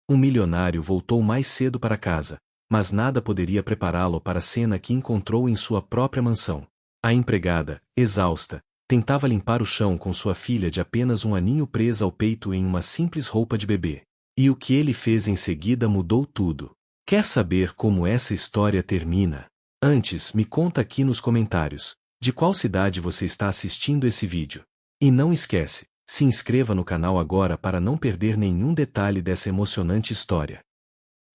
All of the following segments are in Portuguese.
Um milionário voltou mais cedo para casa, mas nada poderia prepará-lo para a cena que encontrou em sua própria mansão. A empregada, exausta, tentava limpar o chão com sua filha de apenas um aninho presa ao peito em uma simples roupa de bebê. E o que ele fez em seguida mudou tudo. Quer saber como essa história termina? Antes, me conta aqui nos comentários, de qual cidade você está assistindo esse vídeo. E não esquece, se inscreva no canal agora para não perder nenhum detalhe dessa emocionante história.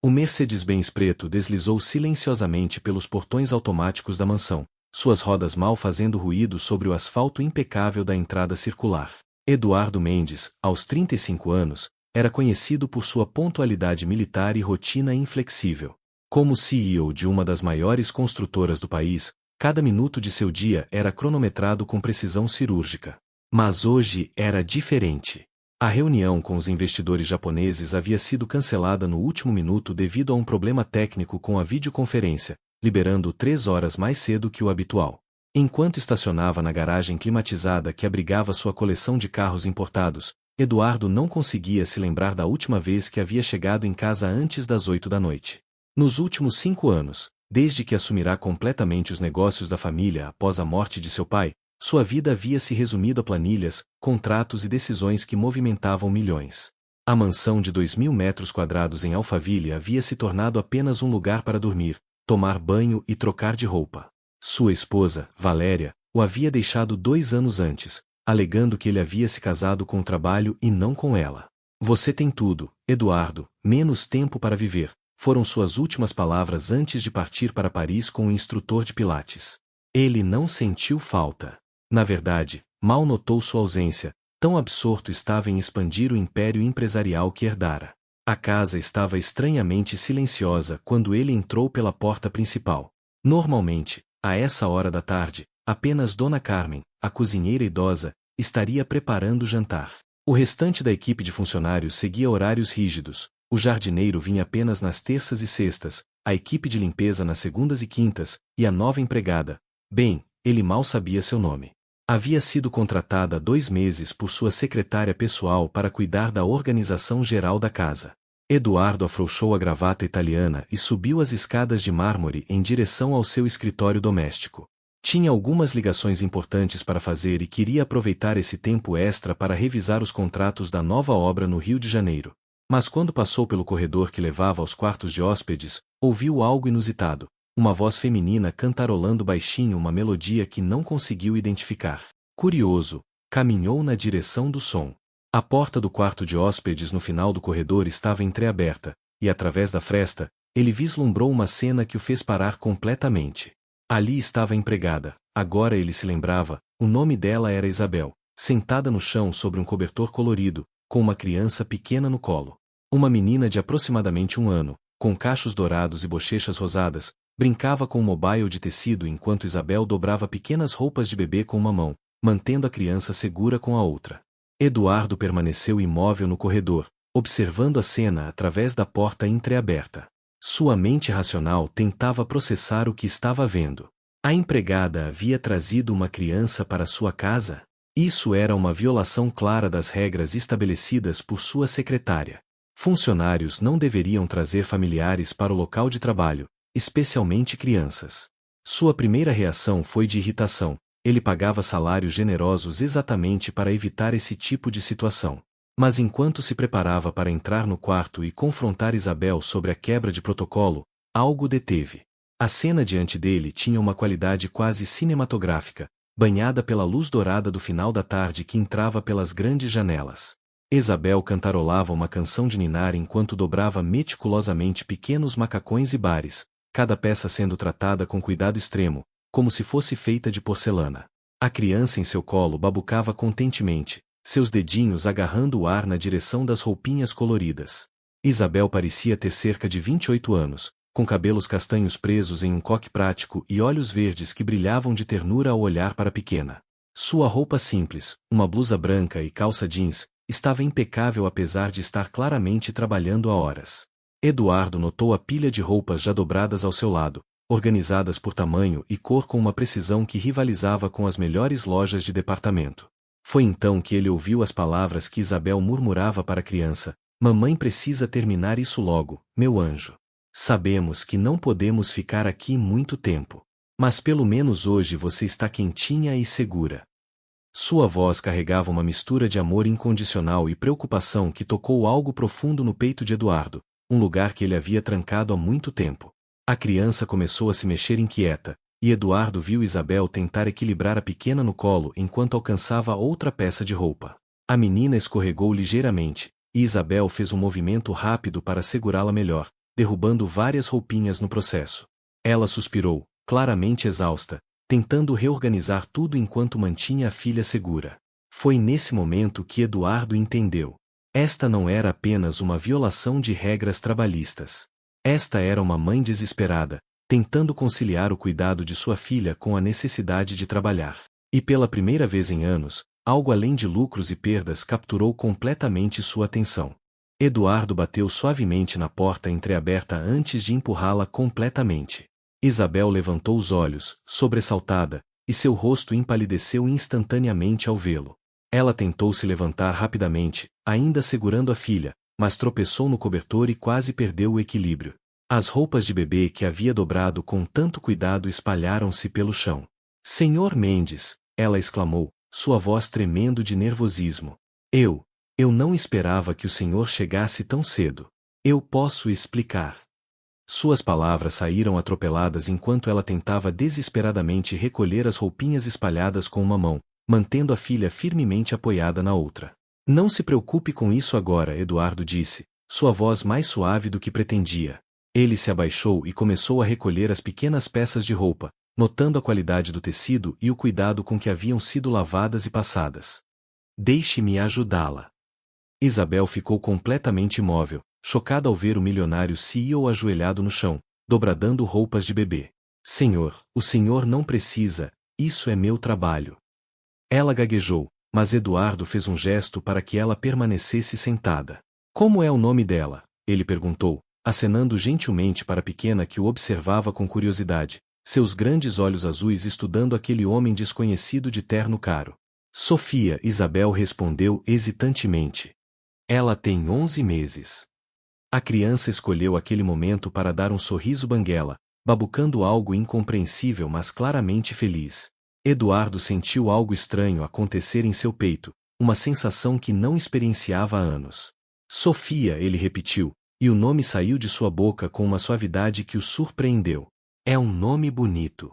O Mercedes-Benz preto deslizou silenciosamente pelos portões automáticos da mansão, suas rodas mal fazendo ruído sobre o asfalto impecável da entrada circular. Eduardo Mendes, aos 35 anos, era conhecido por sua pontualidade militar e rotina inflexível. Como CEO de uma das maiores construtoras do país, cada minuto de seu dia era cronometrado com precisão cirúrgica. Mas hoje era diferente. A reunião com os investidores japoneses havia sido cancelada no último minuto devido a um problema técnico com a videoconferência, liberando 3 horas mais cedo que o habitual. Enquanto estacionava na garagem climatizada que abrigava sua coleção de carros importados, Eduardo não conseguia se lembrar da última vez que havia chegado em casa antes das 8 da noite. Nos últimos 5 anos, desde que assumirá completamente os negócios da família após a morte de seu pai, sua vida havia se resumido a planilhas, contratos e decisões que movimentavam milhões. A mansão de 2.000 metros quadrados em Alphaville havia se tornado apenas um lugar para dormir, tomar banho e trocar de roupa. Sua esposa, Valéria, o havia deixado 2 anos antes, alegando que ele havia se casado com o trabalho e não com ela. Você tem tudo, Eduardo, menos tempo para viver, foram suas últimas palavras antes de partir para Paris com o instrutor de pilates. Ele não sentiu falta. Na verdade, mal notou sua ausência, tão absorto estava em expandir o império empresarial que herdara. A casa estava estranhamente silenciosa quando ele entrou pela porta principal. Normalmente, a essa hora da tarde, apenas Dona Carmen, a cozinheira idosa, estaria preparando o jantar. O restante da equipe de funcionários seguia horários rígidos, o jardineiro vinha apenas nas terças e sextas, a equipe de limpeza nas segundas e quintas, e a nova empregada. Bem, ele mal sabia seu nome. Havia sido contratada há 2 meses por sua secretária pessoal para cuidar da organização geral da casa. Eduardo afrouxou a gravata italiana e subiu as escadas de mármore em direção ao seu escritório doméstico. Tinha algumas ligações importantes para fazer e queria aproveitar esse tempo extra para revisar os contratos da nova obra no Rio de Janeiro. Mas quando passou pelo corredor que levava aos quartos de hóspedes, ouviu algo inusitado. Uma voz feminina cantarolando baixinho uma melodia que não conseguiu identificar. Curioso, caminhou na direção do som. A porta do quarto de hóspedes no final do corredor estava entreaberta, e através da fresta, ele vislumbrou uma cena que o fez parar completamente. Ali estava a empregada, agora ele se lembrava, o nome dela era Isabel, sentada no chão sobre um cobertor colorido, com uma criança pequena no colo. Uma menina de aproximadamente 1 ano, com cachos dourados e bochechas rosadas, brincava com um mobile de tecido enquanto Isabel dobrava pequenas roupas de bebê com uma mão, mantendo a criança segura com a outra. Eduardo permaneceu imóvel no corredor, observando a cena através da porta entreaberta. Sua mente racional tentava processar o que estava vendo. A empregada havia trazido uma criança para sua casa? Isso era uma violação clara das regras estabelecidas por sua secretária. Funcionários não deveriam trazer familiares para o local de trabalho, especialmente crianças. Sua primeira reação foi de irritação. Ele pagava salários generosos exatamente para evitar esse tipo de situação. Mas enquanto se preparava para entrar no quarto e confrontar Isabel sobre a quebra de protocolo, algo deteve. A cena diante dele tinha uma qualidade quase cinematográfica, banhada pela luz dourada do final da tarde que entrava pelas grandes janelas. Isabel cantarolava uma canção de ninar enquanto dobrava meticulosamente pequenos macacões e bares, cada peça sendo tratada com cuidado extremo, como se fosse feita de porcelana. A criança em seu colo babucava contentemente, seus dedinhos agarrando o ar na direção das roupinhas coloridas. Isabel parecia ter cerca de 28 anos, com cabelos castanhos presos em um coque prático e olhos verdes que brilhavam de ternura ao olhar para a pequena. Sua roupa simples, uma blusa branca e calça jeans, estava impecável apesar de estar claramente trabalhando há horas. Eduardo notou a pilha de roupas já dobradas ao seu lado, organizadas por tamanho e cor com uma precisão que rivalizava com as melhores lojas de departamento. Foi então que ele ouviu as palavras que Isabel murmurava para a criança: Mamãe precisa terminar isso logo, meu anjo. Sabemos que não podemos ficar aqui muito tempo. Mas pelo menos hoje você está quentinha e segura. Sua voz carregava uma mistura de amor incondicional e preocupação que tocou algo profundo no peito de Eduardo, um lugar que ele havia trancado há muito tempo. A criança começou a se mexer inquieta, e Eduardo viu Isabel tentar equilibrar a pequena no colo enquanto alcançava outra peça de roupa. A menina escorregou ligeiramente, e Isabel fez um movimento rápido para segurá-la melhor, derrubando várias roupinhas no processo. Ela suspirou, claramente exausta, tentando reorganizar tudo enquanto mantinha a filha segura. Foi nesse momento que Eduardo entendeu. Esta não era apenas uma violação de regras trabalhistas. Esta era uma mãe desesperada, tentando conciliar o cuidado de sua filha com a necessidade de trabalhar. E pela primeira vez em anos, algo além de lucros e perdas capturou completamente sua atenção. Eduardo bateu suavemente na porta entreaberta antes de empurrá-la completamente. Isabel levantou os olhos, sobressaltada, e seu rosto empalideceu instantaneamente ao vê-lo. Ela tentou se levantar rapidamente, ainda segurando a filha, mas tropeçou no cobertor e quase perdeu o equilíbrio. As roupas de bebê que havia dobrado com tanto cuidado espalharam-se pelo chão. Senhor Mendes, ela exclamou, sua voz tremendo de nervosismo. Eu não esperava que o senhor chegasse tão cedo. Eu posso explicar. Suas palavras saíram atropeladas enquanto ela tentava desesperadamente recolher as roupinhas espalhadas com uma mão, mantendo a filha firmemente apoiada na outra. Não se preocupe com isso agora, Eduardo disse, sua voz mais suave do que pretendia. Ele se abaixou e começou a recolher as pequenas peças de roupa, notando a qualidade do tecido e o cuidado com que haviam sido lavadas e passadas. Deixe-me ajudá-la. Isabel ficou completamente imóvel, chocada ao ver o milionário CEO ajoelhado no chão, dobradando roupas de bebê. Senhor, o senhor não precisa, isso é meu trabalho. Ela gaguejou, mas Eduardo fez um gesto para que ela permanecesse sentada. Como é o nome dela? Ele perguntou, acenando gentilmente para a pequena que o observava com curiosidade, seus grandes olhos azuis estudando aquele homem desconhecido de terno caro. Sofia, Isabel respondeu hesitantemente. Ela tem 11 meses. A criança escolheu aquele momento para dar um sorriso banguela, babucando algo incompreensível mas claramente feliz. Eduardo sentiu algo estranho acontecer em seu peito, uma sensação que não experienciava há anos. Sofia, ele repetiu, e o nome saiu de sua boca com uma suavidade que o surpreendeu. É um nome bonito.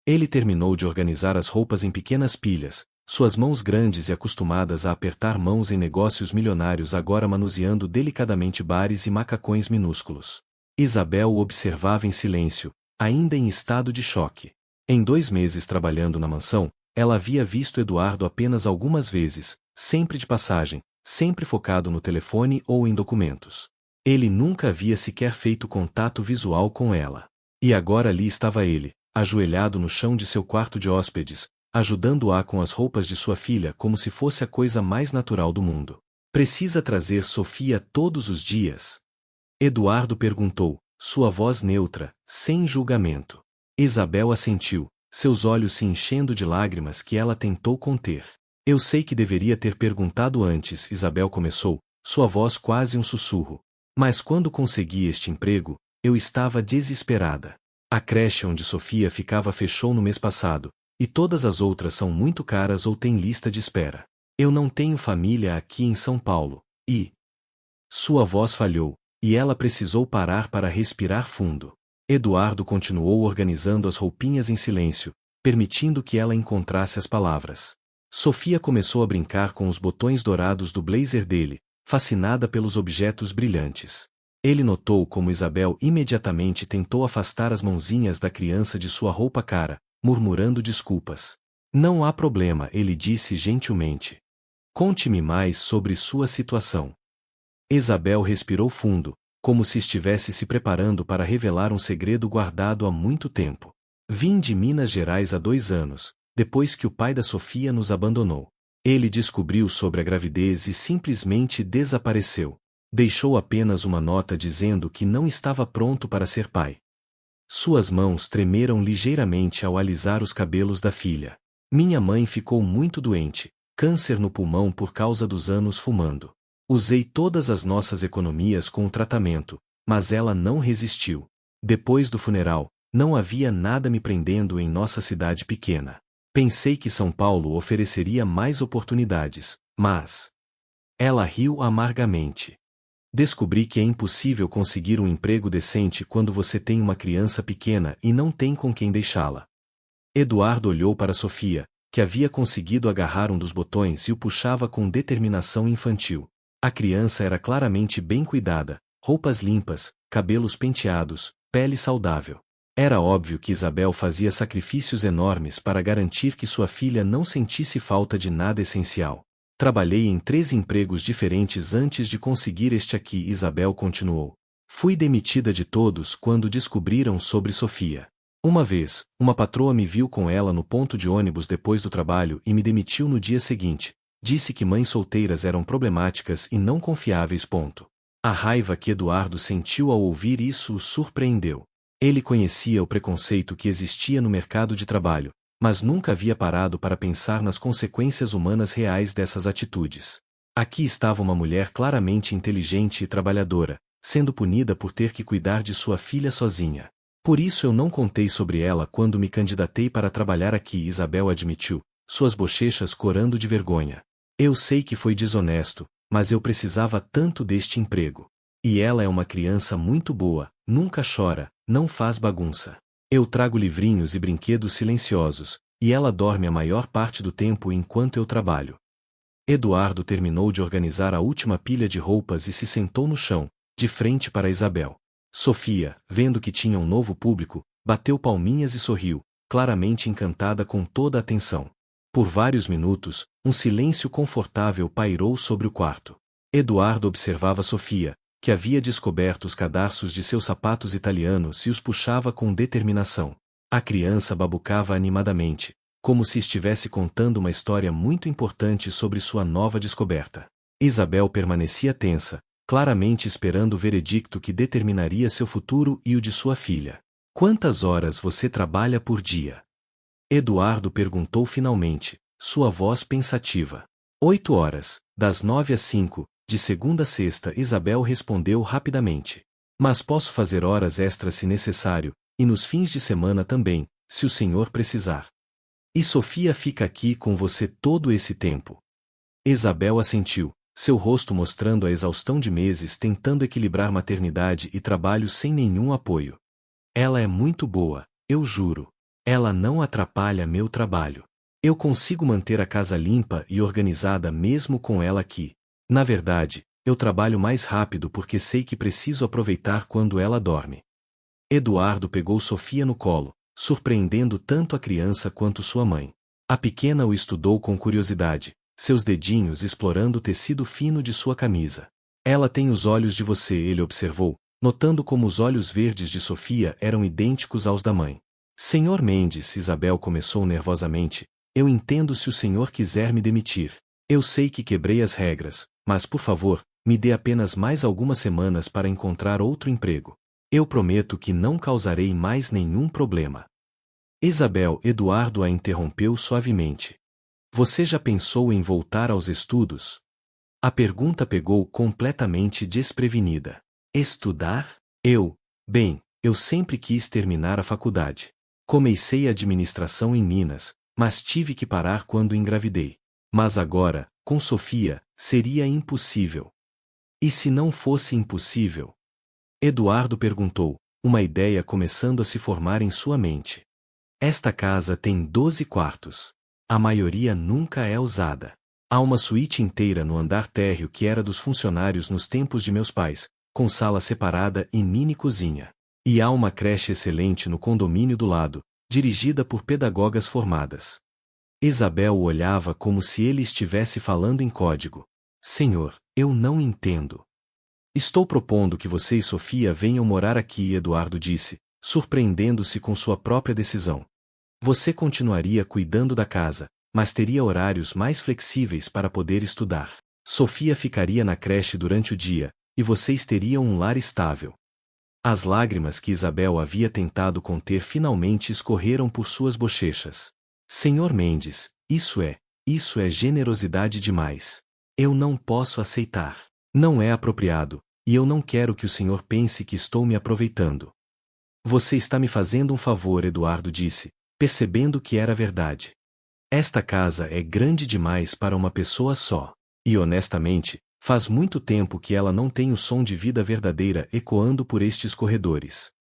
Ele terminou de organizar as roupas em pequenas pilhas, suas mãos grandes e acostumadas a apertar mãos em negócios milionários agora manuseando delicadamente bares e macacões minúsculos. Isabel o observava em silêncio, ainda em estado de choque. Em 2 meses trabalhando na mansão, ela havia visto Eduardo apenas algumas vezes, sempre de passagem, sempre focado no telefone ou em documentos. Ele nunca havia sequer feito contato visual com ela. E agora ali estava ele, ajoelhado no chão de seu quarto de hóspedes, ajudando-a com as roupas de sua filha como se fosse a coisa mais natural do mundo. Precisa trazer Sofia todos os dias? Eduardo perguntou, sua voz neutra, sem julgamento. Isabel assentiu, seus olhos se enchendo de lágrimas que ela tentou conter. Eu sei que deveria ter perguntado antes, Isabel começou, sua voz quase um sussurro. Mas quando consegui este emprego, eu estava desesperada. A creche onde Sofia ficava fechou no mês passado, e todas as outras são muito caras ou têm lista de espera. Eu não tenho família aqui em São Paulo, e... Sua voz falhou, e ela precisou parar para respirar fundo. Eduardo continuou organizando as roupinhas em silêncio, permitindo que ela encontrasse as palavras. Sofia começou a brincar com os botões dourados do blazer dele, fascinada pelos objetos brilhantes. Ele notou como Isabel imediatamente tentou afastar as mãozinhas da criança de sua roupa cara, murmurando desculpas. Não há problema, ele disse gentilmente. Conte-me mais sobre sua situação. Isabel respirou fundo, como se estivesse se preparando para revelar um segredo guardado há muito tempo. Vim de Minas Gerais há 2 anos, depois que o pai da Sofia nos abandonou. Ele descobriu sobre a gravidez e simplesmente desapareceu. Deixou apenas uma nota dizendo que não estava pronto para ser pai. Suas mãos tremeram ligeiramente ao alisar os cabelos da filha. Minha mãe ficou muito doente, câncer no pulmão por causa dos anos fumando. Usei todas as nossas economias com o tratamento, mas ela não resistiu. Depois do funeral, não havia nada me prendendo em nossa cidade pequena. Pensei que São Paulo ofereceria mais oportunidades, mas... Ela riu amargamente. Descobri que é impossível conseguir um emprego decente quando você tem uma criança pequena e não tem com quem deixá-la. Eduardo olhou para Sofia, que havia conseguido agarrar um dos botões e o puxava com determinação infantil. A criança era claramente bem cuidada, roupas limpas, cabelos penteados, pele saudável. Era óbvio que Isabel fazia sacrifícios enormes para garantir que sua filha não sentisse falta de nada essencial. Trabalhei em 3 empregos diferentes antes de conseguir este aqui, Isabel continuou. Fui demitida de todos quando descobriram sobre Sofia. Uma vez, uma patroa me viu com ela no ponto de ônibus depois do trabalho e me demitiu no dia seguinte. Disse que mães solteiras eram problemáticas e não confiáveis. A raiva que Eduardo sentiu ao ouvir isso o surpreendeu. Ele conhecia o preconceito que existia no mercado de trabalho, mas nunca havia parado para pensar nas consequências humanas reais dessas atitudes. Aqui estava uma mulher claramente inteligente e trabalhadora, sendo punida por ter que cuidar de sua filha sozinha. Por isso eu não contei sobre ela quando me candidatei para trabalhar aqui, Isabel admitiu, suas bochechas corando de vergonha. Eu sei que foi desonesto, mas eu precisava tanto deste emprego. E ela é uma criança muito boa, nunca chora, não faz bagunça. Eu trago livrinhos e brinquedos silenciosos, e ela dorme a maior parte do tempo enquanto eu trabalho. Eduardo terminou de organizar a última pilha de roupas e se sentou no chão, de frente para Isabel. Sofia, vendo que tinha um novo público, bateu palminhas e sorriu, claramente encantada com toda a atenção. Por vários minutos, um silêncio confortável pairou sobre o quarto. Eduardo observava Sofia, que havia descoberto os cadarços de seus sapatos italianos e os puxava com determinação. A criança babucava animadamente, como se estivesse contando uma história muito importante sobre sua nova descoberta. Isabel permanecia tensa, claramente esperando o veredicto que determinaria seu futuro e o de sua filha. Quantas horas você trabalha por dia? Eduardo perguntou finalmente, sua voz pensativa. 8 horas, das 9 às 5, de segunda a sexta, Isabel respondeu rapidamente. Mas posso fazer horas extras se necessário, e nos fins de semana também, se o senhor precisar. E Sofia fica aqui com você todo esse tempo? Isabel assentiu, seu rosto mostrando a exaustão de meses tentando equilibrar maternidade e trabalho sem nenhum apoio. Ela é muito boa, eu juro. Ela não atrapalha meu trabalho. Eu consigo manter a casa limpa e organizada mesmo com ela aqui. Na verdade, eu trabalho mais rápido porque sei que preciso aproveitar quando ela dorme. Eduardo pegou Sofia no colo, surpreendendo tanto a criança quanto sua mãe. A pequena o estudou com curiosidade, seus dedinhos explorando o tecido fino de sua camisa. Ela tem os olhos de você, ele observou, notando como os olhos verdes de Sofia eram idênticos aos da mãe. Senhor Mendes, Isabel começou nervosamente, eu entendo se o senhor quiser me demitir. Eu sei que quebrei as regras, mas por favor, me dê apenas mais algumas semanas para encontrar outro emprego. Eu prometo que não causarei mais nenhum problema. Isabel, Eduardo a interrompeu suavemente. Você já pensou em voltar aos estudos? A pergunta pegou completamente desprevenida. Estudar? Bem, eu sempre quis terminar a faculdade. Comecei administração em Minas, mas tive que parar quando engravidei. Mas agora, com Sofia, seria impossível. E se não fosse impossível? Eduardo perguntou, uma ideia começando a se formar em sua mente. Esta casa tem 12 quartos. A maioria nunca é usada. Há uma suíte inteira no andar térreo que era dos funcionários nos tempos de meus pais, com sala separada e mini cozinha. E há uma creche excelente no condomínio do lado, dirigida por pedagogas formadas. Isabel o olhava como se ele estivesse falando em código. Senhor, eu não entendo. Estou propondo que você e Sofia venham morar aqui, Eduardo disse, surpreendendo-se com sua própria decisão. Você continuaria cuidando da casa, mas teria horários mais flexíveis para poder estudar. Sofia ficaria na creche durante o dia, e vocês teriam um lar estável. As lágrimas que Isabel havia tentado conter finalmente escorreram por suas bochechas. Senhor Mendes, isso é generosidade demais. Eu não posso aceitar. Não é apropriado, e eu não quero que o senhor pense que estou me aproveitando. Você está me fazendo um favor, Eduardo disse, percebendo que era verdade. Esta casa é grande demais para uma pessoa só. E honestamente, faz muito tempo que ela não tem o som de vida verdadeira ecoando por estes corredores.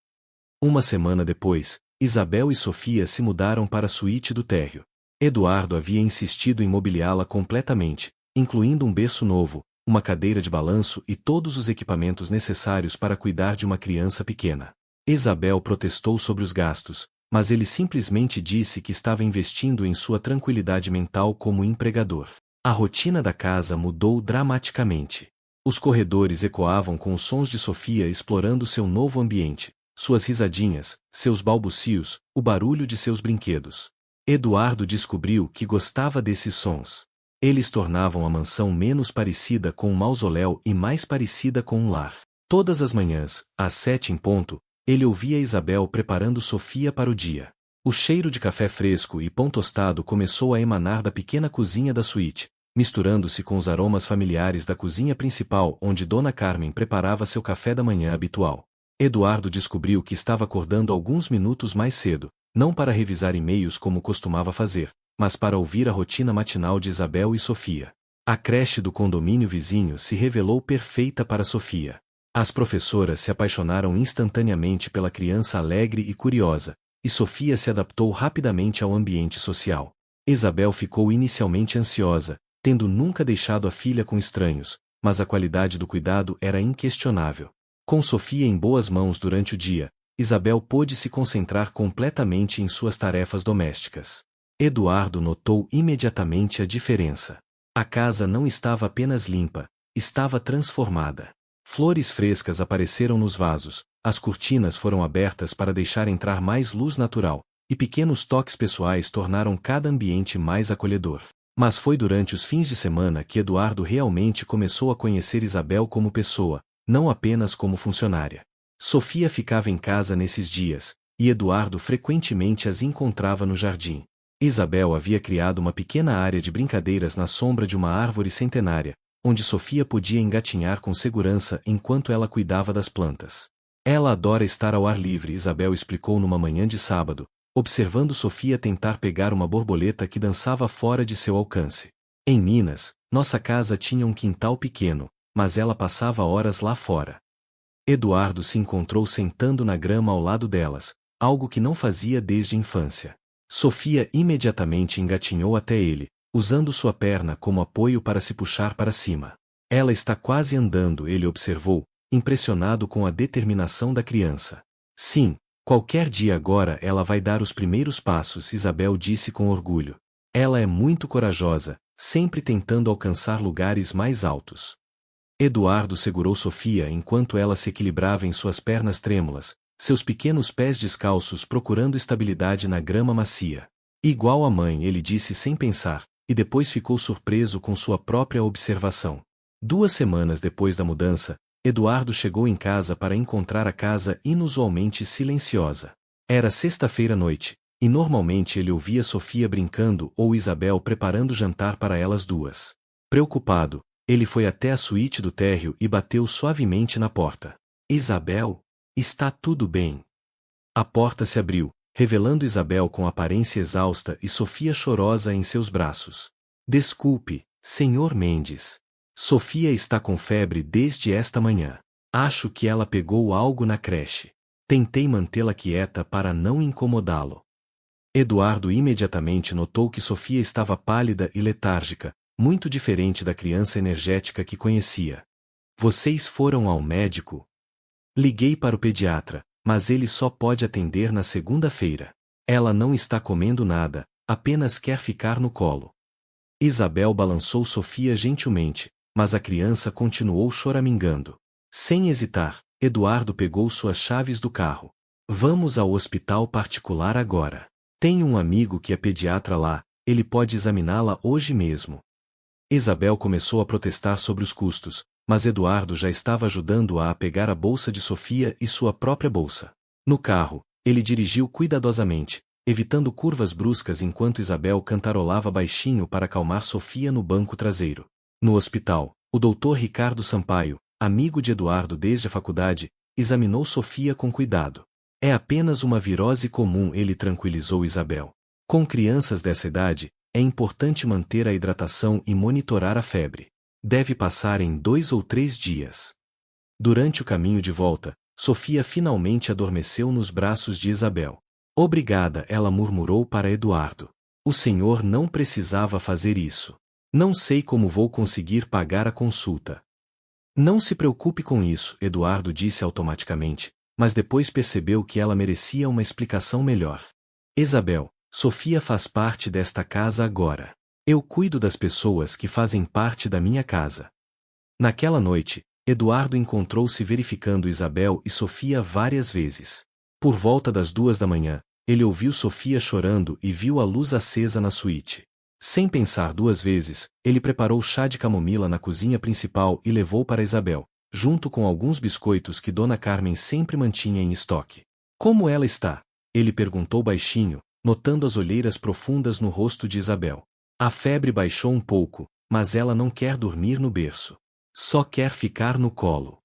Uma semana depois, Isabel e Sofia se mudaram para a suíte do térreo. Eduardo havia insistido em mobiliá-la completamente, incluindo um berço novo, uma cadeira de balanço e todos os equipamentos necessários para cuidar de uma criança pequena. Isabel protestou sobre os gastos, mas ele simplesmente disse que estava investindo em sua tranquilidade mental como empregador. A rotina da casa mudou dramaticamente. Os corredores ecoavam com os sons de Sofia explorando seu novo ambiente, suas risadinhas, seus balbucios, o barulho de seus brinquedos. Eduardo descobriu que gostava desses sons. Eles tornavam a mansão menos parecida com um mausoléu e mais parecida com um lar. Todas as manhãs, às 7 em ponto, ele ouvia Isabel preparando Sofia para o dia. O cheiro de café fresco e pão tostado começou a emanar da pequena cozinha da suíte, misturando-se com os aromas familiares da cozinha principal onde Dona Carmen preparava seu café da manhã habitual. Eduardo descobriu que estava acordando alguns minutos mais cedo, não para revisar e-mails como costumava fazer, mas para ouvir a rotina matinal de Isabel e Sofia. A creche do condomínio vizinho se revelou perfeita para Sofia. As professoras se apaixonaram instantaneamente pela criança alegre e curiosa, e Sofia se adaptou rapidamente ao ambiente social. Isabel ficou inicialmente ansiosa, tendo nunca deixado a filha com estranhos, mas a qualidade do cuidado era inquestionável. Com Sofia em boas mãos durante o dia, Isabel pôde se concentrar completamente em suas tarefas domésticas. Eduardo notou imediatamente a diferença. A casa não estava apenas limpa, estava transformada. Flores frescas apareceram nos vasos, as cortinas foram abertas para deixar entrar mais luz natural, e pequenos toques pessoais tornaram cada ambiente mais acolhedor. Mas foi durante os fins de semana que Eduardo realmente começou a conhecer Isabel como pessoa, não apenas como funcionária. Sofia ficava em casa nesses dias, e Eduardo frequentemente as encontrava no jardim. Isabel havia criado uma pequena área de brincadeiras na sombra de uma árvore centenária, onde Sofia podia engatinhar com segurança enquanto ela cuidava das plantas. Ela adora estar ao ar livre, Isabel explicou numa manhã de sábado, observando Sofia tentar pegar uma borboleta que dançava fora de seu alcance. Em Minas, nossa casa tinha um quintal pequeno, mas ela passava horas lá fora. Eduardo se encontrou sentando na grama ao lado delas, algo que não fazia desde a infância. Sofia imediatamente engatinhou até ele, usando sua perna como apoio para se puxar para cima. Ela está quase andando, ele observou, impressionado com a determinação da criança. Sim, qualquer dia agora ela vai dar os primeiros passos, Isabel disse com orgulho. Ela é muito corajosa, sempre tentando alcançar lugares mais altos. Eduardo segurou Sofia enquanto ela se equilibrava em suas pernas trêmulas, seus pequenos pés descalços procurando estabilidade na grama macia. Igual a mãe, ele disse sem pensar, e depois ficou surpreso com sua própria observação. 2 semanas depois da mudança, Eduardo chegou em casa para encontrar a casa inusualmente silenciosa. Era sexta-feira à noite, e normalmente ele ouvia Sofia brincando ou Isabel preparando jantar para elas duas. Preocupado, ele foi até a suíte do térreo e bateu suavemente na porta. Isabel, está tudo bem? A porta se abriu, revelando Isabel com aparência exausta e Sofia chorosa em seus braços. Desculpe, Sr. Mendes. Sofia está com febre desde esta manhã. Acho que ela pegou algo na creche. Tentei mantê-la quieta para não incomodá-lo. Eduardo imediatamente notou que Sofia estava pálida e letárgica, muito diferente da criança energética que conhecia. Vocês foram ao médico? Liguei para o pediatra, mas ele só pode atender na segunda-feira. Ela não está comendo nada, apenas quer ficar no colo. Isabel balançou Sofia gentilmente, mas a criança continuou choramingando. Sem hesitar, Eduardo pegou suas chaves do carro. Vamos ao hospital particular agora. Tenho um amigo que é pediatra lá, ele pode examiná-la hoje mesmo. Isabel começou a protestar sobre os custos, mas Eduardo já estava ajudando-a a pegar a bolsa de Sofia e sua própria bolsa. No carro, ele dirigiu cuidadosamente, evitando curvas bruscas enquanto Isabel cantarolava baixinho para acalmar Sofia no banco traseiro. No hospital, O doutor Ricardo Sampaio, amigo de Eduardo desde a faculdade, examinou Sofia com cuidado. É apenas uma virose comum, ele tranquilizou Isabel. Com crianças dessa idade, é importante manter a hidratação e monitorar a febre. Deve passar em 2 ou 3 dias. Durante o caminho de volta, Sofia finalmente adormeceu nos braços de Isabel. Obrigada, ela murmurou para Eduardo. O senhor não precisava fazer isso. Não sei como vou conseguir pagar a consulta. Não se preocupe com isso, Eduardo disse automaticamente, mas depois percebeu que ela merecia uma explicação melhor. Isabel, Sofia faz parte desta casa agora. Eu cuido das pessoas que fazem parte da minha casa. Naquela noite, Eduardo encontrou-se verificando Isabel e Sofia várias vezes. Por volta das 2 da manhã, ele ouviu Sofia chorando e viu a luz acesa na suíte. Sem pensar 2 vezes, ele preparou chá de camomila na cozinha principal e levou para Isabel, junto com alguns biscoitos que Dona Carmen sempre mantinha em estoque. Como ela está? Ele perguntou baixinho, notando as olheiras profundas no rosto de Isabel. A febre baixou um pouco, mas ela não quer dormir no berço. Só quer ficar no colo.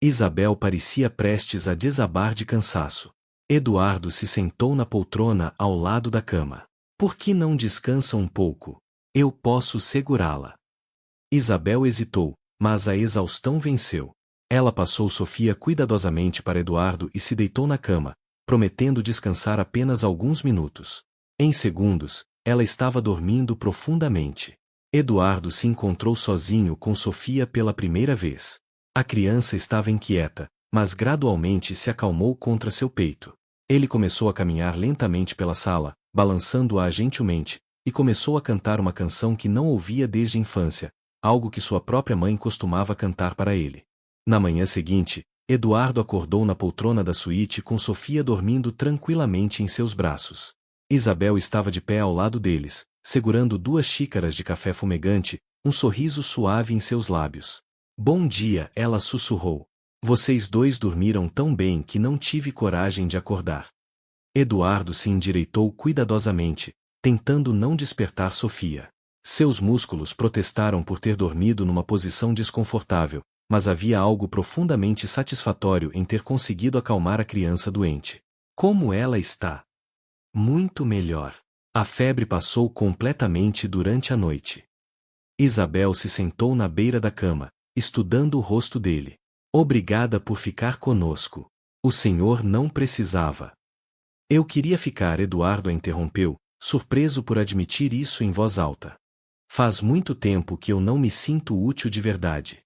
Isabel parecia prestes a desabar de cansaço. Eduardo se sentou na poltrona ao lado da cama. Por que não descansa um pouco? Eu posso segurá-la. Isabel hesitou, mas a exaustão venceu. Ela passou Sofia cuidadosamente para Eduardo e se deitou na cama, prometendo descansar apenas alguns minutos. Em segundos, ela estava dormindo profundamente. Eduardo se encontrou sozinho com Sofia pela primeira vez. A criança estava inquieta, mas gradualmente se acalmou contra seu peito. Ele começou a caminhar lentamente pela sala, balançando-a gentilmente, e começou a cantar uma canção que não ouvia desde a infância, algo que sua própria mãe costumava cantar para ele. Na manhã seguinte, Eduardo acordou na poltrona da suíte com Sofia dormindo tranquilamente em seus braços. Isabel estava de pé ao lado deles, segurando 2 xícaras de café fumegante, um sorriso suave em seus lábios. Bom dia, ela sussurrou. Vocês 2 dormiram tão bem que não tive coragem de acordar. Eduardo se endireitou cuidadosamente, tentando não despertar Sofia. Seus músculos protestaram por ter dormido numa posição desconfortável, mas havia algo profundamente satisfatório em ter conseguido acalmar a criança doente. Como ela está? Muito melhor. A febre passou completamente durante a noite. Isabel se sentou na beira da cama, estudando o rosto dele. Obrigada por ficar conosco. O senhor não precisava. Eu queria ficar, Eduardo a interrompeu, surpreso por admitir isso em voz alta. Faz muito tempo que eu não me sinto útil de verdade.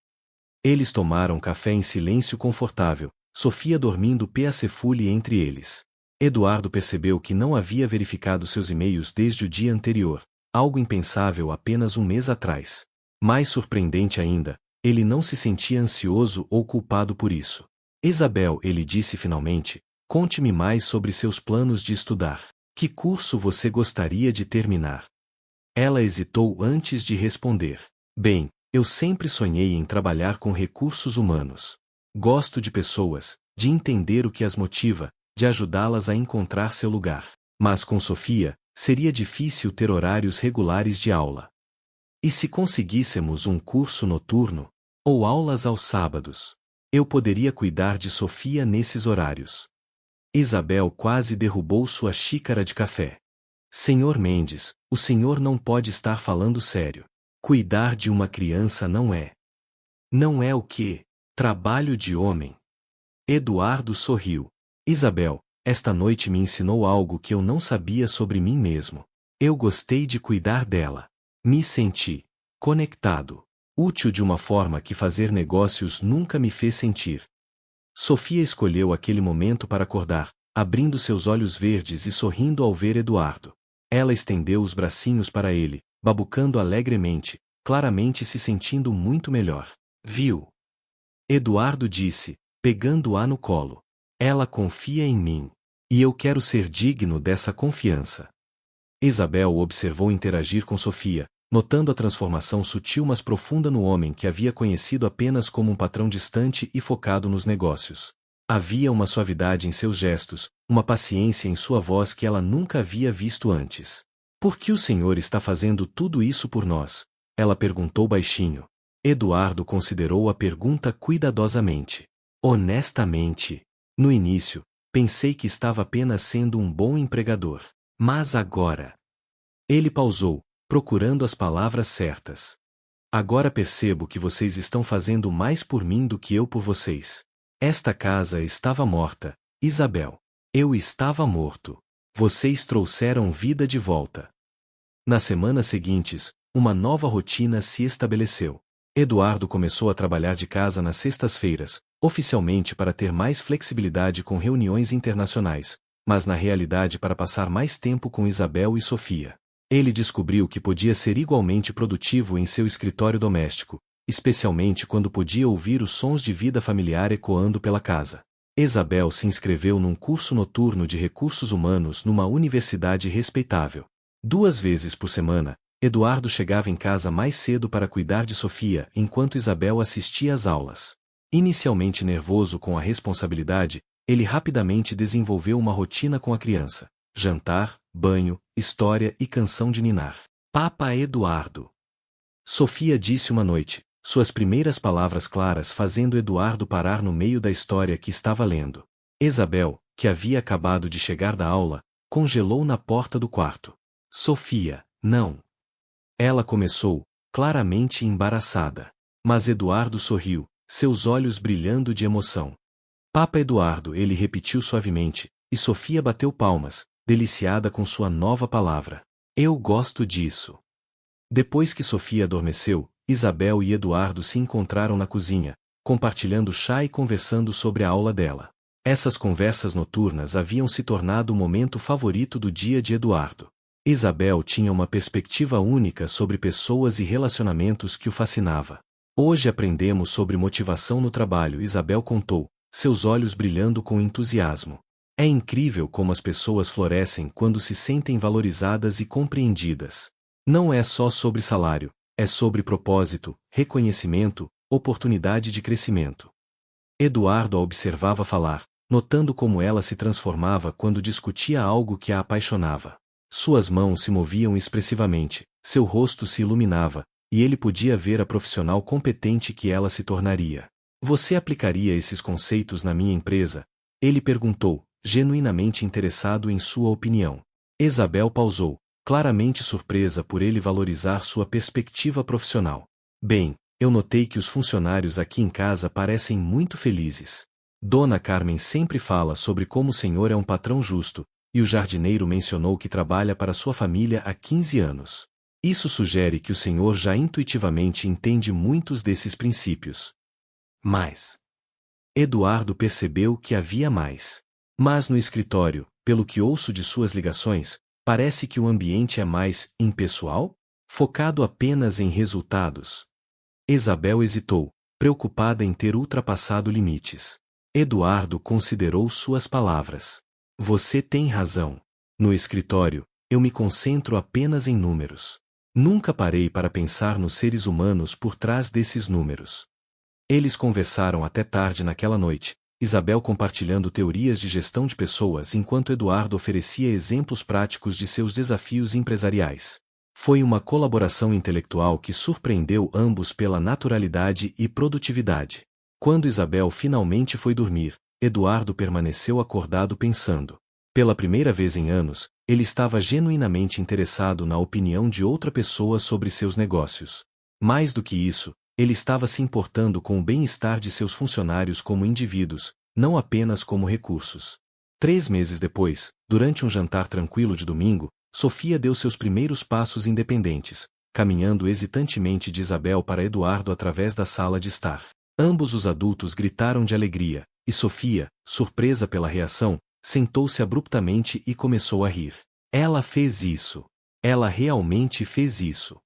Eles tomaram café em silêncio confortável, Sofia dormindo peacefully entre eles. Eduardo percebeu que não havia verificado seus e-mails desde o dia anterior, algo impensável apenas um mês atrás. Mais surpreendente ainda, ele não se sentia ansioso ou culpado por isso. Isabel, ele disse finalmente, conte-me mais sobre seus planos de estudar. Que curso você gostaria de terminar? Ela hesitou antes de responder. Bem, eu sempre sonhei em trabalhar com recursos humanos. Gosto de pessoas, de entender o que as motiva, de ajudá-las a encontrar seu lugar. Mas com Sofia, seria difícil ter horários regulares de aula. E se conseguíssemos um curso noturno? Ou aulas aos sábados? Eu poderia cuidar de Sofia nesses horários. Isabel quase derrubou sua xícara de café. Senhor Mendes, o senhor não pode estar falando sério. Cuidar de uma criança não é. Não é o quê? Trabalho de homem. Eduardo sorriu. Isabel, esta noite me ensinou algo que eu não sabia sobre mim mesmo. Eu gostei de cuidar dela. Me senti conectado, útil de uma forma que fazer negócios nunca me fez sentir. Sofia escolheu aquele momento para acordar, abrindo seus olhos verdes e sorrindo ao ver Eduardo. Ela estendeu os bracinhos para ele, babucando alegremente, claramente se sentindo muito melhor. Viu? Eduardo disse, pegando-a no colo. Ela confia em mim. E eu quero ser digno dessa confiança. Isabel observou interagir com Sofia, notando a transformação sutil mas profunda no homem que havia conhecido apenas como um patrão distante e focado nos negócios. Havia uma suavidade em seus gestos, uma paciência em sua voz que ela nunca havia visto antes. Por que o senhor está fazendo tudo isso por nós? Ela perguntou baixinho. Eduardo considerou a pergunta cuidadosamente. Honestamente, no início, pensei que estava apenas sendo um bom empregador. Mas agora... Ele pausou, procurando as palavras certas. Agora percebo que vocês estão fazendo mais por mim do que eu por vocês. Esta casa estava morta, Isabel. Eu estava morto. Vocês trouxeram vida de volta. Nas semanas seguintes, uma nova rotina se estabeleceu. Eduardo começou a trabalhar de casa nas sextas-feiras, oficialmente para ter mais flexibilidade com reuniões internacionais, mas na realidade para passar mais tempo com Isabel e Sofia. Ele descobriu que podia ser igualmente produtivo em seu escritório doméstico, especialmente quando podia ouvir os sons de vida familiar ecoando pela casa. Isabel se inscreveu num curso noturno de recursos humanos numa universidade respeitável. 2 vezes por semana, Eduardo chegava em casa mais cedo para cuidar de Sofia enquanto Isabel assistia às aulas. Inicialmente nervoso com a responsabilidade, ele rapidamente desenvolveu uma rotina com a criança: jantar, banho, história e canção de ninar. Papa Eduardo. Sofia disse uma noite, suas primeiras palavras claras fazendo Eduardo parar no meio da história que estava lendo. Isabel, que havia acabado de chegar da aula, congelou na porta do quarto. Sofia, não. Ela começou, claramente embaraçada. Mas Eduardo sorriu, seus olhos brilhando de emoção. Papa Eduardo, ele repetiu suavemente, e Sofia bateu palmas, deliciada com sua nova palavra. Eu gosto disso. Depois que Sofia adormeceu, Isabel e Eduardo se encontraram na cozinha, compartilhando chá e conversando sobre a aula dela. Essas conversas noturnas haviam se tornado o momento favorito do dia de Eduardo. Isabel tinha uma perspectiva única sobre pessoas e relacionamentos que o fascinava. Hoje aprendemos sobre motivação no trabalho, Isabel contou, seus olhos brilhando com entusiasmo. É incrível como as pessoas florescem quando se sentem valorizadas e compreendidas. Não é só sobre salário, é sobre propósito, reconhecimento, oportunidade de crescimento. Eduardo a observava falar, notando como ela se transformava quando discutia algo que a apaixonava. Suas mãos se moviam expressivamente, seu rosto se iluminava, e ele podia ver a profissional competente que ela se tornaria. Você aplicaria esses conceitos na minha empresa? Ele perguntou, genuinamente interessado em sua opinião. Isabel pausou, claramente surpresa por ele valorizar sua perspectiva profissional. Bem, eu notei que os funcionários aqui em casa parecem muito felizes. Dona Carmen sempre fala sobre como o senhor é um patrão justo, e o jardineiro mencionou que trabalha para sua família há 15 anos. Isso sugere que o senhor já intuitivamente entende muitos desses princípios. Mas Eduardo percebeu que havia mais. Mas no escritório, pelo que ouço de suas ligações, parece que o ambiente é mais impessoal? Focado apenas em resultados. Isabel hesitou, preocupada em ter ultrapassado limites. Eduardo considerou suas palavras. Você tem razão. No escritório, eu me concentro apenas em números. Nunca parei para pensar nos seres humanos por trás desses números. Eles conversaram até tarde naquela noite, Isabel compartilhando teorias de gestão de pessoas enquanto Eduardo oferecia exemplos práticos de seus desafios empresariais. Foi uma colaboração intelectual que surpreendeu ambos pela naturalidade e produtividade. Quando Isabel finalmente foi dormir, Eduardo permaneceu acordado pensando. Pela primeira vez em anos, ele estava genuinamente interessado na opinião de outra pessoa sobre seus negócios. Mais do que isso, ele estava se importando com o bem-estar de seus funcionários como indivíduos, não apenas como recursos. 3 meses depois, durante um jantar tranquilo de domingo, Sofia deu seus primeiros passos independentes, caminhando hesitantemente de Isabel para Eduardo através da sala de estar. Ambos os adultos gritaram de alegria, e Sofia, surpresa pela reação, sentou-se abruptamente e começou a rir. Ela fez isso. Ela realmente fez isso.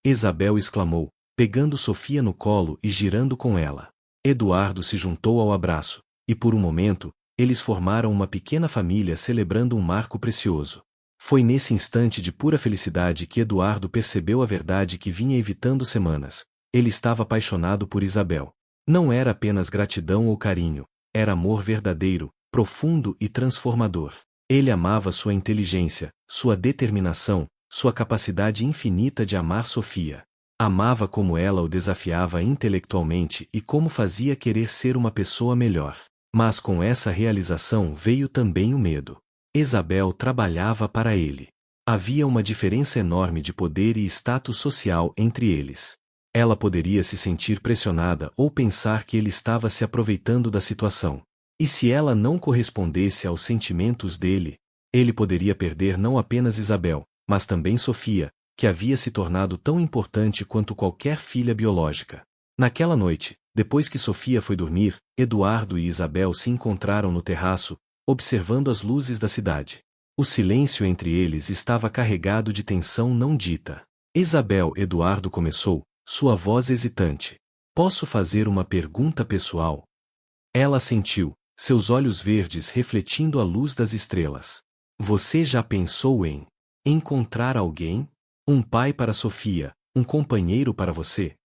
Isabel exclamou, pegando Sofia no colo e girando com ela. Eduardo se juntou ao abraço, e por um momento, eles formaram uma pequena família celebrando um marco precioso. Foi nesse instante de pura felicidade que Eduardo percebeu a verdade que vinha evitando semanas. Ele estava apaixonado por Isabel. Não era apenas gratidão ou carinho, era amor verdadeiro, profundo e transformador. Ele amava sua inteligência, sua determinação, sua capacidade infinita de amar Sofia. Amava como ela o desafiava intelectualmente e como fazia querer ser uma pessoa melhor. Mas com essa realização veio também o medo. Isabel trabalhava para ele. Havia uma diferença enorme de poder e status social entre eles. Ela poderia se sentir pressionada ou pensar que ele estava se aproveitando da situação. E se ela não correspondesse aos sentimentos dele, ele poderia perder não apenas Isabel, mas também Sofia, que havia se tornado tão importante quanto qualquer filha biológica. Naquela noite, depois que Sofia foi dormir, Eduardo e Isabel se encontraram no terraço, observando as luzes da cidade. O silêncio entre eles estava carregado de tensão não dita. Isabel, Eduardo começou, sua voz hesitante. Posso fazer uma pergunta pessoal? Ela assentiu, seus olhos verdes refletindo a luz das estrelas. Você já pensou em encontrar alguém? Um pai para Sofia, um companheiro para você?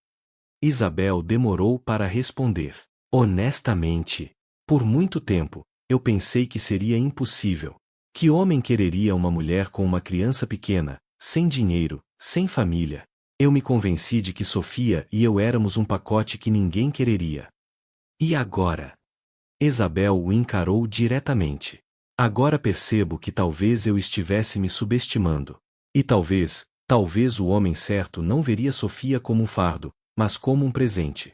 Isabel demorou para responder. Honestamente, por muito tempo, eu pensei que seria impossível. Que homem quereria uma mulher com uma criança pequena, sem dinheiro, sem família? Eu me convenci de que Sofia e eu éramos um pacote que ninguém quereria. E agora? Isabel o encarou diretamente. Agora percebo que talvez eu estivesse me subestimando. E talvez o homem certo não veria Sofia como um fardo, mas como um presente.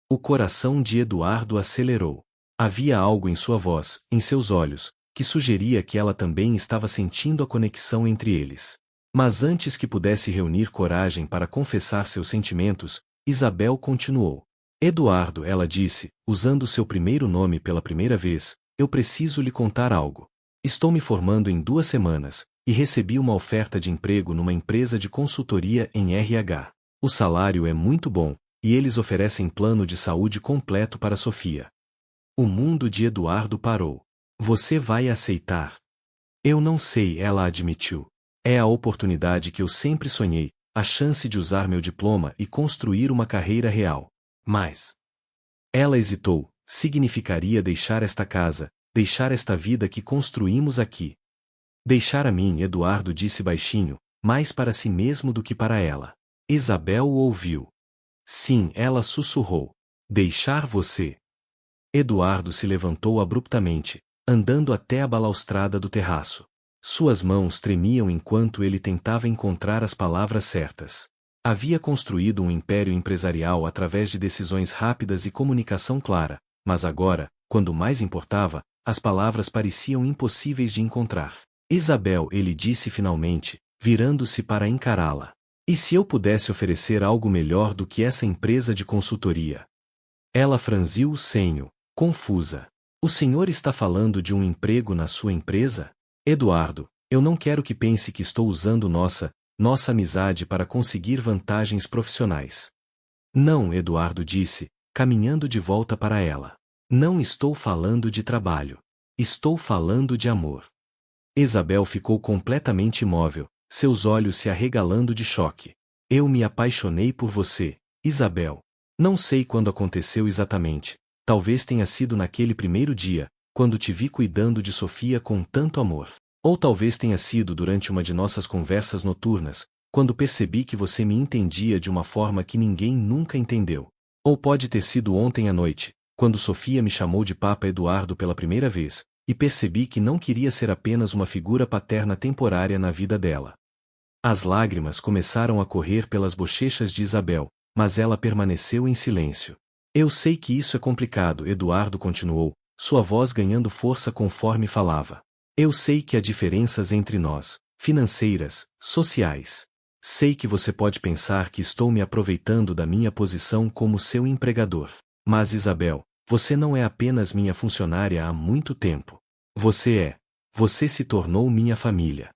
O coração de Eduardo acelerou. Havia algo em sua voz, em seus olhos, que sugeria que ela também estava sentindo a conexão entre eles. Mas antes que pudesse reunir coragem para confessar seus sentimentos, Isabel continuou. Eduardo, ela disse, usando seu primeiro nome pela primeira vez, eu preciso lhe contar algo. Estou me formando em 2 semanas, e recebi uma oferta de emprego numa empresa de consultoria em RH. O salário é muito bom, e eles oferecem plano de saúde completo para Sofia. O mundo de Eduardo parou. Você vai aceitar? Eu não sei, ela admitiu. É a oportunidade que eu sempre sonhei, a chance de usar meu diploma e construir uma carreira real. Mas ela hesitou, significaria deixar esta casa, deixar esta vida que construímos aqui. Deixar a mim, Eduardo disse baixinho, mais para si mesmo do que para ela. Isabel o ouviu. Sim, ela sussurrou. Deixar você. Eduardo se levantou abruptamente, andando até a balaustrada do terraço. Suas mãos tremiam enquanto ele tentava encontrar as palavras certas. Havia construído um império empresarial através de decisões rápidas e comunicação clara, mas agora, quando mais importava, as palavras pareciam impossíveis de encontrar. Isabel, ele disse finalmente, virando-se para encará-la. E se eu pudesse oferecer algo melhor do que essa empresa de consultoria? Ela franziu o senho, confusa. O senhor está falando de um emprego na sua empresa? Eduardo, eu não quero que pense que estou usando nossa amizade para conseguir vantagens profissionais. Não, Eduardo disse, caminhando de volta para ela. Não estou falando de trabalho. Estou falando de amor. Isabel ficou completamente imóvel, seus olhos se arregalando de choque. Eu me apaixonei por você, Isabel. Não sei quando aconteceu exatamente, talvez tenha sido naquele primeiro dia, quando te vi cuidando de Sofia com tanto amor. Ou talvez tenha sido durante uma de nossas conversas noturnas, quando percebi que você me entendia de uma forma que ninguém nunca entendeu. Ou pode ter sido ontem à noite, quando Sofia me chamou de Papa Eduardo pela primeira vez, e percebi que não queria ser apenas uma figura paterna temporária na vida dela. As lágrimas começaram a correr pelas bochechas de Isabel, mas ela permaneceu em silêncio. Eu sei que isso é complicado, Eduardo continuou, sua voz ganhando força conforme falava. Eu sei que há diferenças entre nós, financeiras, sociais. Sei que você pode pensar que estou me aproveitando da minha posição como seu empregador. Mas Isabel, você não é apenas minha funcionária há muito tempo. Você se tornou minha família.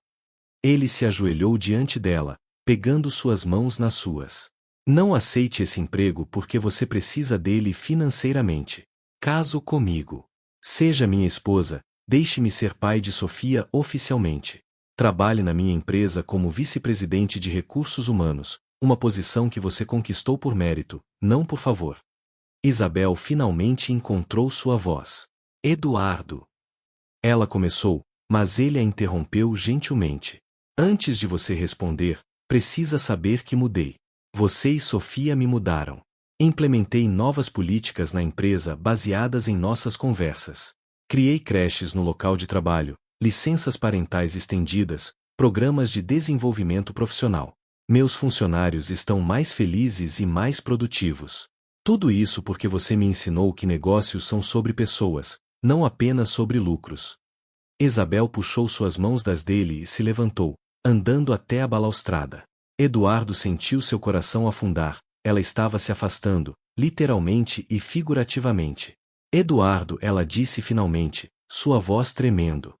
Ele se ajoelhou diante dela, pegando suas mãos nas suas. Não aceite esse emprego porque você precisa dele financeiramente. Caso comigo. Seja minha esposa, deixe-me ser pai de Sofia oficialmente. Trabalhe na minha empresa como vice-presidente de recursos humanos, uma posição que você conquistou por mérito, não por favor. Isabel finalmente encontrou sua voz. Eduardo. Ela começou, mas ele a interrompeu gentilmente. Antes de você responder, precisa saber que mudei. Você e Sofia me mudaram. Implementei novas políticas na empresa baseadas em nossas conversas. Criei creches no local de trabalho, licenças parentais estendidas, programas de desenvolvimento profissional. Meus funcionários estão mais felizes e mais produtivos. Tudo isso porque você me ensinou que negócios são sobre pessoas, não apenas sobre lucros. Isabel puxou suas mãos das dele e se levantou, andando até a balaustrada. Eduardo sentiu seu coração afundar, ela estava se afastando, literalmente e figurativamente. Eduardo, ela disse finalmente, sua voz tremendo.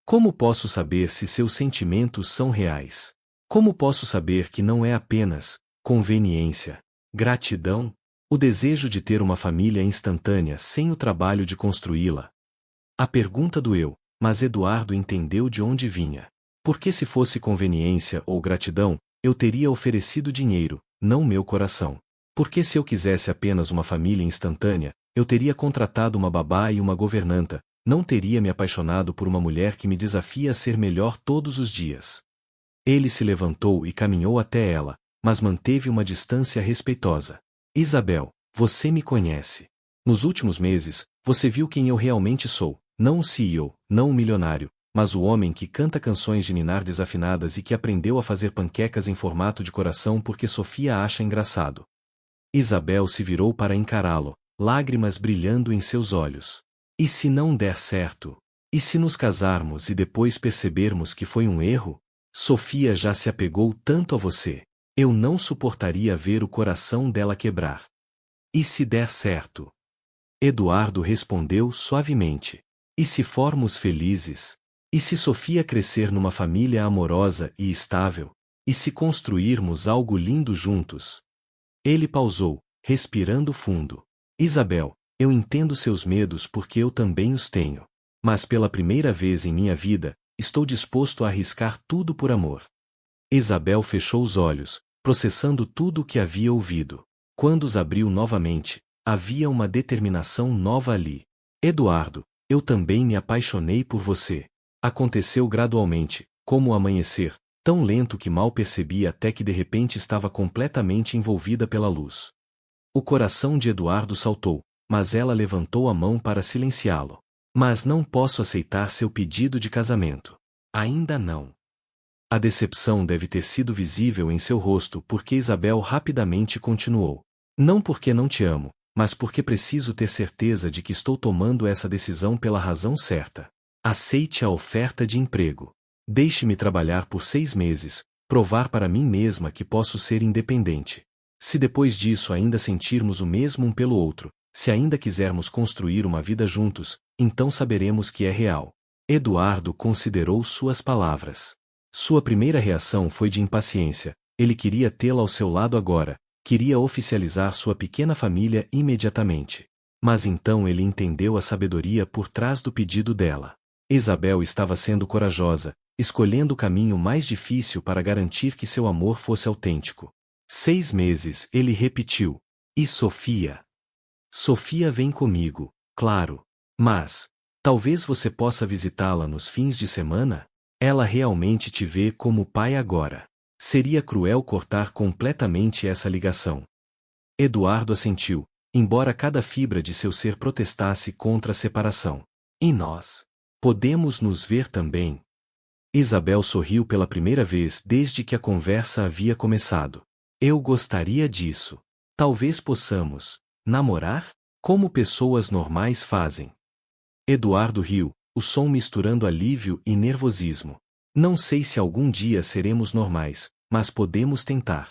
Como posso saber se seus sentimentos são reais? Como posso saber que não é apenas conveniência, gratidão? O desejo de ter uma família instantânea sem o trabalho de construí-la. A pergunta doeu, mas Eduardo entendeu de onde vinha. Porque se fosse conveniência ou gratidão, eu teria oferecido dinheiro, não meu coração. Porque se eu quisesse apenas uma família instantânea, eu teria contratado uma babá e uma governanta, não teria me apaixonado por uma mulher que me desafia a ser melhor todos os dias. Ele se levantou e caminhou até ela, mas manteve uma distância respeitosa. Isabel, você me conhece. Nos últimos meses, você viu quem eu realmente sou, não o CEO, não o milionário, mas o homem que canta canções de ninar desafinadas e que aprendeu a fazer panquecas em formato de coração porque Sofia acha engraçado. Isabel se virou para encará-lo, lágrimas brilhando em seus olhos. E se não der certo? E se nos casarmos e depois percebermos que foi um erro? Sofia já se apegou tanto a você. Eu não suportaria ver o coração dela quebrar. E se der certo? Eduardo respondeu suavemente. E se formos felizes? E se Sofia crescer numa família amorosa e estável? E se construirmos algo lindo juntos? Ele pausou, respirando fundo. Isabel, eu entendo seus medos porque eu também os tenho. Mas pela primeira vez em minha vida, estou disposto a arriscar tudo por amor. Isabel fechou os olhos, processando tudo o que havia ouvido. Quando os abriu novamente, havia uma determinação nova ali. Eduardo, eu também me apaixonei por você. Aconteceu gradualmente, como o amanhecer, tão lento que mal percebi até que de repente estava completamente envolvida pela luz. O coração de Eduardo saltou, mas ela levantou a mão para silenciá-lo. Mas não posso aceitar seu pedido de casamento. Ainda não. A decepção deve ter sido visível em seu rosto porque Isabel rapidamente continuou. Não porque não te amo, mas porque preciso ter certeza de que estou tomando essa decisão pela razão certa. Aceite a oferta de emprego. Deixe-me trabalhar por 6 meses, provar para mim mesma que posso ser independente. Se depois disso ainda sentirmos o mesmo um pelo outro, se ainda quisermos construir uma vida juntos, então saberemos que é real. Eduardo considerou suas palavras. Sua primeira reação foi de impaciência, ele queria tê-la ao seu lado agora, queria oficializar sua pequena família imediatamente. Mas então ele entendeu a sabedoria por trás do pedido dela. Isabel estava sendo corajosa, escolhendo o caminho mais difícil para garantir que seu amor fosse autêntico. 6 meses, ele repetiu. E Sofia? Sofia vem comigo, claro. Mas, talvez você possa visitá-la nos fins de semana? Ela realmente te vê como pai agora. Seria cruel cortar completamente essa ligação. Eduardo assentiu, embora cada fibra de seu ser protestasse contra a separação. E nós? Podemos nos ver também? Isabel sorriu pela primeira vez desde que a conversa havia começado. Eu gostaria disso. Talvez possamos namorar? Como pessoas normais fazem. Eduardo riu, o som misturando alívio e nervosismo. Não sei se algum dia seremos normais, mas podemos tentar.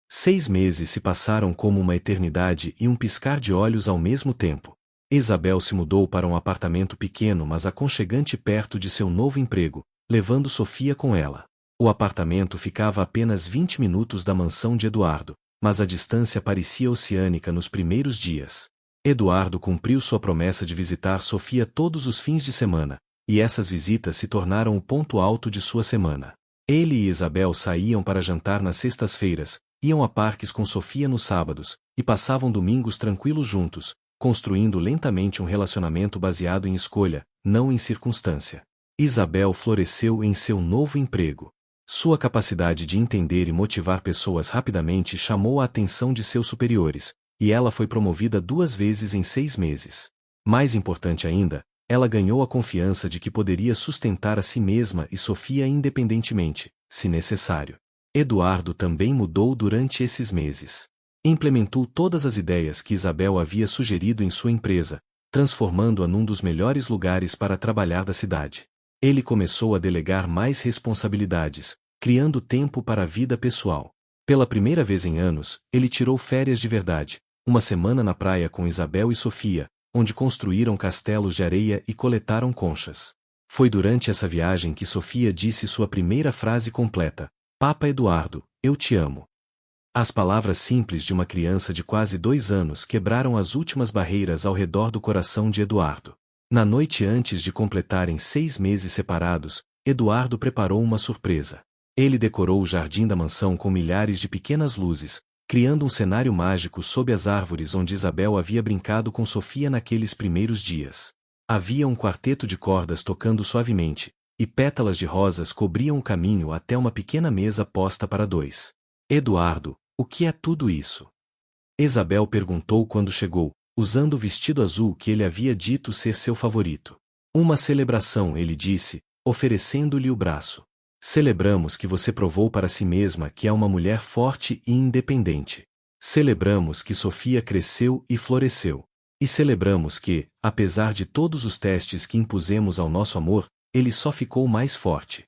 6 meses se passaram como uma eternidade e um piscar de olhos ao mesmo tempo. Isabel se mudou para um apartamento pequeno mas aconchegante perto de seu novo emprego, levando Sofia com ela. O apartamento ficava a apenas 20 minutos da mansão de Eduardo, mas a distância parecia oceânica nos primeiros dias. Eduardo cumpriu sua promessa de visitar Sofia todos os fins de semana, e essas visitas se tornaram o ponto alto de sua semana. Ele e Isabel saíam para jantar nas sextas-feiras, iam a parques com Sofia nos sábados, e passavam domingos tranquilos juntos, construindo lentamente um relacionamento baseado em escolha, não em circunstância. Isabel floresceu em seu novo emprego. Sua capacidade de entender e motivar pessoas rapidamente chamou a atenção de seus superiores, e ela foi promovida 2 vezes em 6 meses. Mais importante ainda, ela ganhou a confiança de que poderia sustentar a si mesma e Sofia independentemente, se necessário. Eduardo também mudou durante esses meses. Implementou todas as ideias que Isabel havia sugerido em sua empresa, transformando-a num dos melhores lugares para trabalhar da cidade. Ele começou a delegar mais responsabilidades, criando tempo para a vida pessoal. Pela primeira vez em anos, ele tirou férias de verdade, uma semana na praia com Isabel e Sofia, onde construíram castelos de areia e coletaram conchas. Foi durante essa viagem que Sofia disse sua primeira frase completa: Papa Eduardo, eu te amo. As palavras simples de uma criança de quase 2 anos quebraram as últimas barreiras ao redor do coração de Eduardo. Na noite antes de completarem 6 meses separados, Eduardo preparou uma surpresa. Ele decorou o jardim da mansão com milhares de pequenas luzes, criando um cenário mágico sob as árvores onde Isabel havia brincado com Sofia naqueles primeiros dias. Havia um quarteto de cordas tocando suavemente, e pétalas de rosas cobriam o caminho até uma pequena mesa posta para dois. Eduardo, o que é tudo isso? Isabel perguntou quando chegou, usando o vestido azul que ele havia dito ser seu favorito. Uma celebração, ele disse, oferecendo-lhe o braço. Celebramos que você provou para si mesma que é uma mulher forte e independente. Celebramos que Sofia cresceu e floresceu. E celebramos que, apesar de todos os testes que impusemos ao nosso amor, ele só ficou mais forte.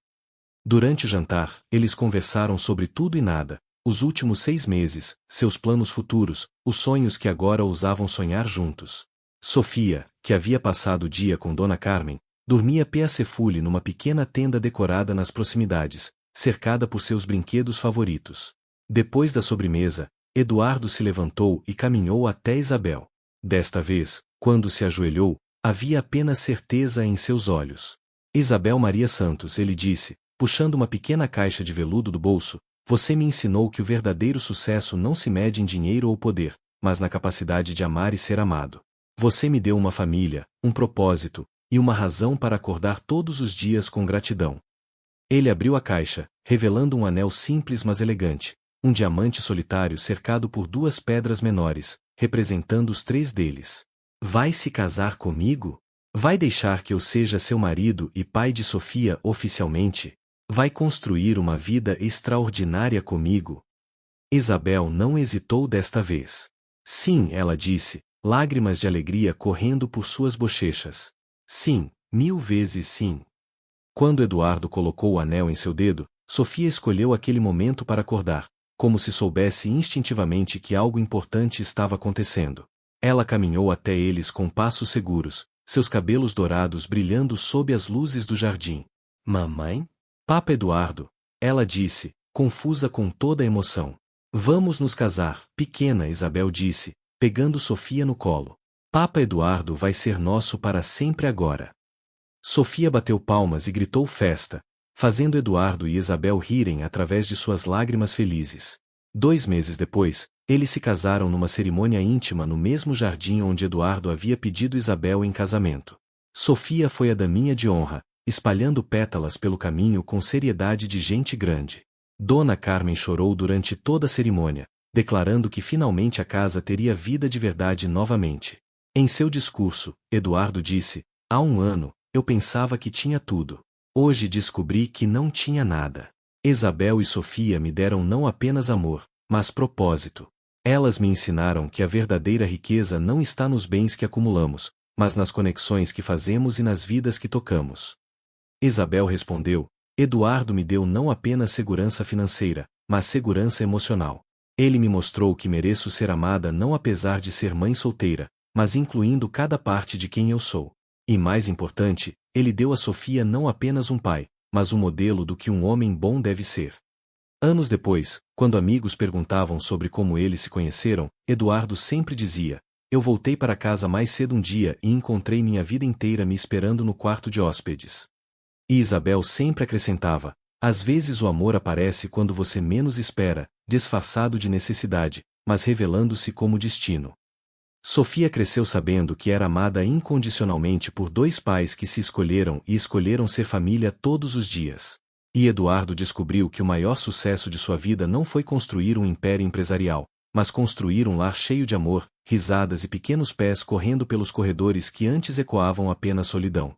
Durante o jantar, eles conversaram sobre tudo e nada, os últimos 6 meses, seus planos futuros, os sonhos que agora ousavam sonhar juntos. Sofia, que havia passado o dia com Dona Carmen, dormia peacefully numa pequena tenda decorada nas proximidades, cercada por seus brinquedos favoritos. Depois da sobremesa, Eduardo se levantou e caminhou até Isabel. Desta vez, quando se ajoelhou, havia apenas certeza em seus olhos. Isabel Maria Santos, ele disse, puxando uma pequena caixa de veludo do bolso, você me ensinou que o verdadeiro sucesso não se mede em dinheiro ou poder, mas na capacidade de amar e ser amado. Você me deu uma família, um propósito, e uma razão para acordar todos os dias com gratidão. Ele abriu a caixa, revelando um anel simples mas elegante, um diamante solitário cercado por 2 pedras menores, representando os 3 deles. Vai se casar comigo? Vai deixar que eu seja seu marido e pai de Sofia oficialmente? Vai construir uma vida extraordinária comigo? Isabel não hesitou desta vez. Sim, ela disse, lágrimas de alegria correndo por suas bochechas. Sim, 1000 vezes sim. Quando Eduardo colocou o anel em seu dedo, Sofia escolheu aquele momento para acordar, como se soubesse instintivamente que algo importante estava acontecendo. Ela caminhou até eles com passos seguros, seus cabelos dourados brilhando sob as luzes do jardim. Mamãe? Papa Eduardo, ela disse, confusa com toda a emoção. Vamos nos casar, pequena, Isabel disse, pegando Sofia no colo. Papa Eduardo vai ser nosso para sempre agora. Sofia bateu palmas e gritou festa, fazendo Eduardo e Isabel rirem através de suas lágrimas felizes. 2 meses depois, eles se casaram numa cerimônia íntima no mesmo jardim onde Eduardo havia pedido Isabel em casamento. Sofia foi a daminha de honra, espalhando pétalas pelo caminho com seriedade de gente grande. Dona Carmen chorou durante toda a cerimônia, declarando que finalmente a casa teria vida de verdade novamente. Em seu discurso, Eduardo disse, há 1 ano, eu pensava que tinha tudo. Hoje descobri que não tinha nada. Isabel e Sofia me deram não apenas amor, mas propósito. Elas me ensinaram que a verdadeira riqueza não está nos bens que acumulamos, mas nas conexões que fazemos e nas vidas que tocamos. Isabel respondeu, Eduardo me deu não apenas segurança financeira, mas segurança emocional. Ele me mostrou que mereço ser amada não apesar de ser mãe solteira, mas incluindo cada parte de quem eu sou. E mais importante, ele deu a Sofia não apenas um pai, mas um modelo do que um homem bom deve ser. Anos depois, quando amigos perguntavam sobre como eles se conheceram, Eduardo sempre dizia, eu voltei para casa mais cedo um dia e encontrei minha vida inteira me esperando no quarto de hóspedes. E Isabel sempre acrescentava, às vezes o amor aparece quando você menos espera, disfarçado de necessidade, mas revelando-se como destino. Sofia cresceu sabendo que era amada incondicionalmente por 2 pais que se escolheram e escolheram ser família todos os dias. E Eduardo descobriu que o maior sucesso de sua vida não foi construir um império empresarial, mas construir um lar cheio de amor, risadas e pequenos pés correndo pelos corredores que antes ecoavam apenas solidão.